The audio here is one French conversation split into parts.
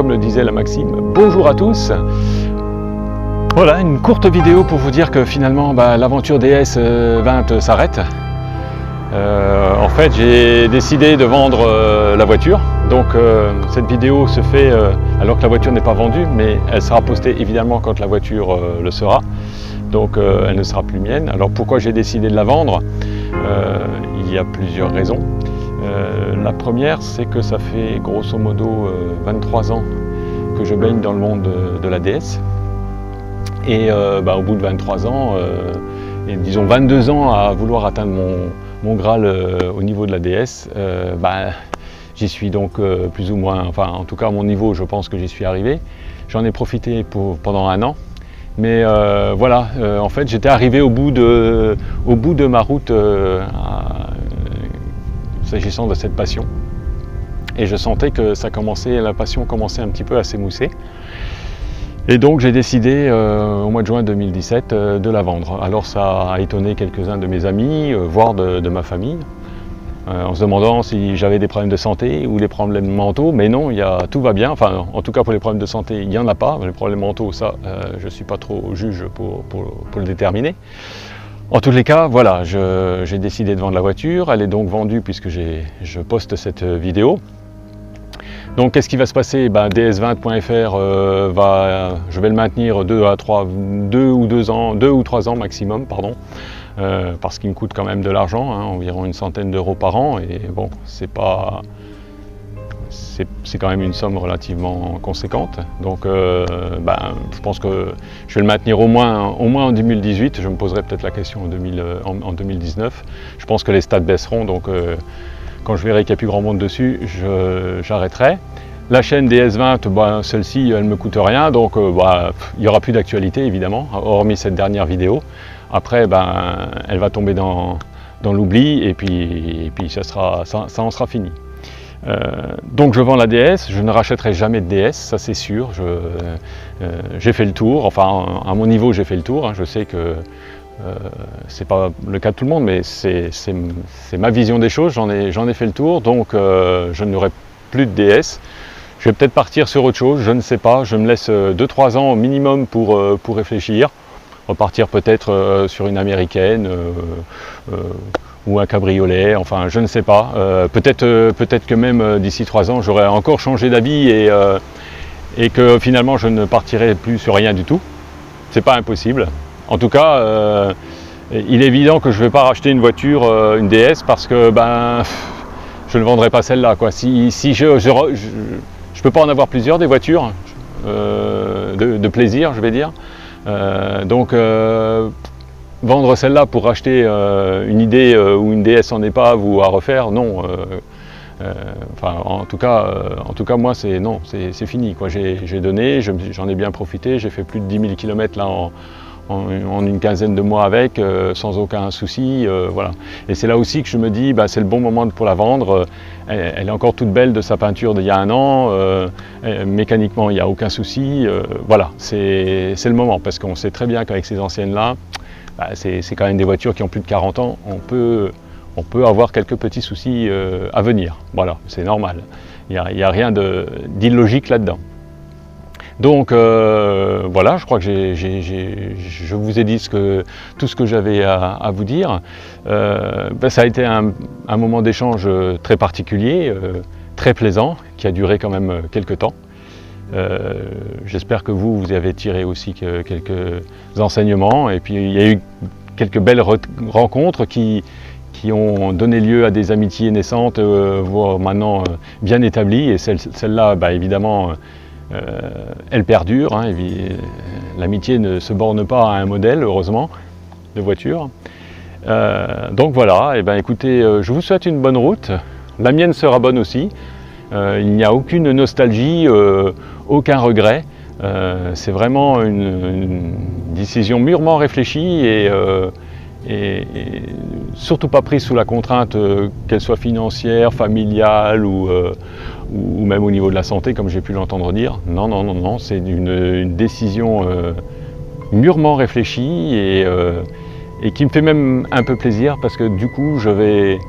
comme le disait la maxime, bonjour à tous. Voilà, une courte vidéo pour vous dire que finalement l'aventure DS20 s'arrête. En fait, j'ai décidé de vendre la voiture. Donc cette vidéo se fait alors que la voiture n'est pas vendue, mais elle sera postée évidemment quand la voiture le sera. Donc elle ne sera plus mienne. Alors pourquoi j'ai décidé de la vendre? Il y a plusieurs raisons. La première, c'est que ça fait grosso modo 23 ans que je baigne dans le monde de la DS. Et au bout de 23 ans, et disons 22 ans à vouloir atteindre mon Graal au niveau de la DS, j'y suis donc plus ou moins, enfin en tout cas à mon niveau, je pense que j'y suis arrivé. J'en ai profité pendant un an. Mais voilà, en fait j'étais arrivé au bout de ma route s'agissant de cette passion. Et je sentais que la passion commençait un petit peu à s'émousser. Et donc j'ai décidé au mois de juin 2017 de la vendre. Alors ça a étonné quelques-uns de mes amis, voire de ma famille, en se demandant si j'avais des problèmes de santé ou des problèmes mentaux, mais non, tout va bien. Enfin, en tout cas pour les problèmes de santé, il n'y en a pas. Les problèmes mentaux, ça, je ne suis pas trop juge pour le déterminer. En tous les cas, voilà, j'ai décidé de vendre la voiture. Elle est donc vendue puisque je poste cette vidéo. Donc qu'est-ce qui va se passer? DS20.fr je vais le maintenir 2 ou 3 ans maximum, pardon, parce qu'il me coûte quand même de l'argent, environ une centaine d'euros par an, et bon, c'est quand même une somme relativement conséquente. Donc je pense que je vais le maintenir au moins en 2018. Je me poserai peut-être la question en 2019. Je pense que les stats baisseront, donc quand je verrai qu'il n'y a plus grand monde dessus, j'arrêterai. La chaîne DS20, celle-ci, elle ne me coûte rien, donc il n'y aura plus d'actualité évidemment, hormis cette dernière vidéo. Après, elle va tomber dans l'oubli, et puis ça en sera fini. Donc je vends la DS, je ne rachèterai jamais de DS, ça c'est sûr. J'ai fait le tour, enfin à mon niveau j'ai fait le tour, je sais que c'est pas le cas de tout le monde, mais c'est ma vision des choses, j'en ai fait le tour, donc je n'aurai plus de DS. Je vais peut-être partir sur autre chose, je ne sais pas, je me laisse 2-3 ans au minimum pour réfléchir, repartir peut-être sur une américaine ou un cabriolet, enfin je ne sais pas, peut-être que même d'ici 3 ans j'aurai encore changé d'avis et que finalement je ne partirai plus sur rien du tout, c'est pas impossible. En tout cas, il est évident que je ne vais pas racheter une voiture, une DS, parce que je ne vendrai pas celle-là. Si je peux pas en avoir plusieurs des voitures de plaisir, je vais dire. Donc vendre celle-là pour racheter une idée ou une DS en épave ou à refaire, non. En tout cas moi c'est fini, quoi. J'ai donné, j'en ai bien profité, j'ai fait plus de 10 000 km là en une quinzaine de mois avec, sans aucun souci, voilà. Et c'est là aussi que je me dis, c'est le bon moment pour la vendre. Elle est encore toute belle de sa peinture d'il y a un an, mécaniquement il n'y a aucun souci, voilà, c'est le moment, parce qu'on sait très bien qu'avec ces anciennes-là, c'est quand même des voitures qui ont plus de 40 ans, on peut avoir quelques petits soucis à venir, voilà, c'est normal, il n'y a rien d'illogique là-dedans. Donc voilà, je crois que je vous ai dit tout ce que j'avais à vous dire. Ça a été un moment d'échange très particulier, très plaisant, qui a duré quand même quelques temps. J'espère que vous avez tiré aussi quelques enseignements, et puis il y a eu quelques belles rencontres qui ont donné lieu à des amitiés naissantes, voire maintenant bien établies, et celle-là, évidemment, elle perdure, l'amitié ne se borne pas à un modèle, heureusement, de voiture. Donc voilà, écoutez, je vous souhaite une bonne route, la mienne sera bonne aussi, il n'y a aucune nostalgie, aucun regret, c'est vraiment une décision mûrement réfléchie et surtout pas prise sous la contrainte, qu'elle soit financière, familiale ou même au niveau de la santé, comme j'ai pu l'entendre dire. Non, c'est une décision mûrement réfléchie et qui me fait même un peu plaisir, parce que du coup je vais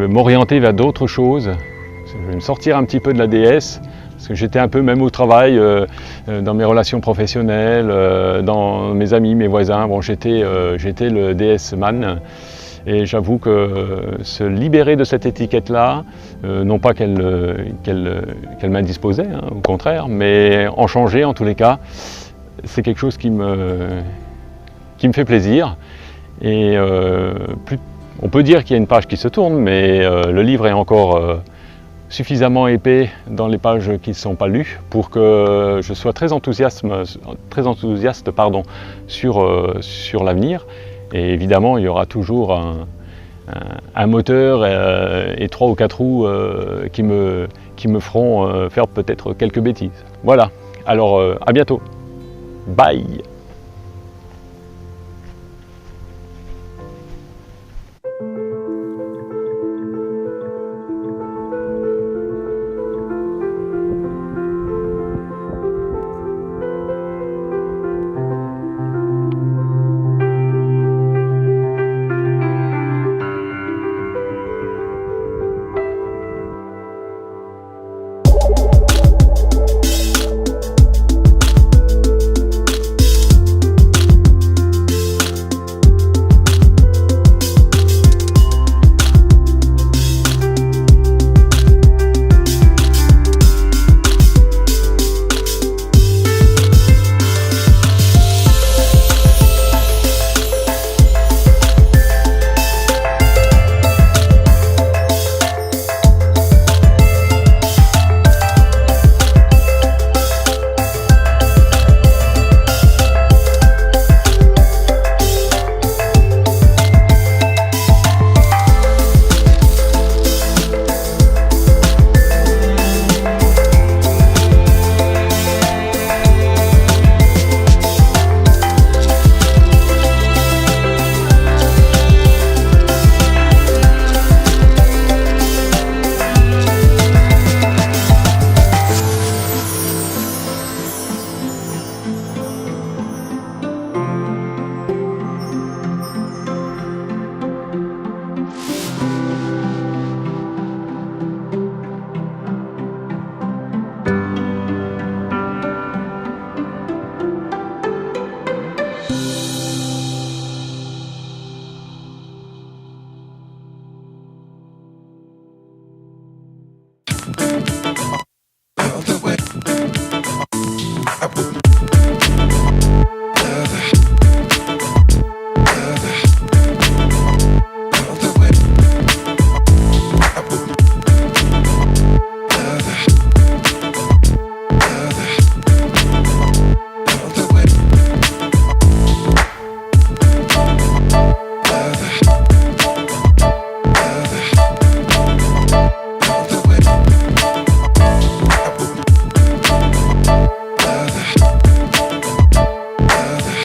m'orienter vers d'autres choses. Je vais me sortir un petit peu de la DS, Parce que j'étais un peu, même au travail, dans mes relations professionnelles, dans mes amis, mes voisins, bon, j'étais le DS man. Et j'avoue que se libérer de cette étiquette-là, non pas qu'elle m'indisposait, hein, au contraire, mais en changer en tous les cas, c'est quelque chose qui me fait plaisir. Et on peut dire qu'il y a une page qui se tourne, mais le livre est encore suffisamment épais dans les pages qui ne sont pas lues pour que je sois très enthousiaste sur l'avenir. Et évidemment, il y aura toujours un moteur et 3 ou 4 roues qui me feront faire peut-être quelques bêtises. Voilà, alors à bientôt. Bye!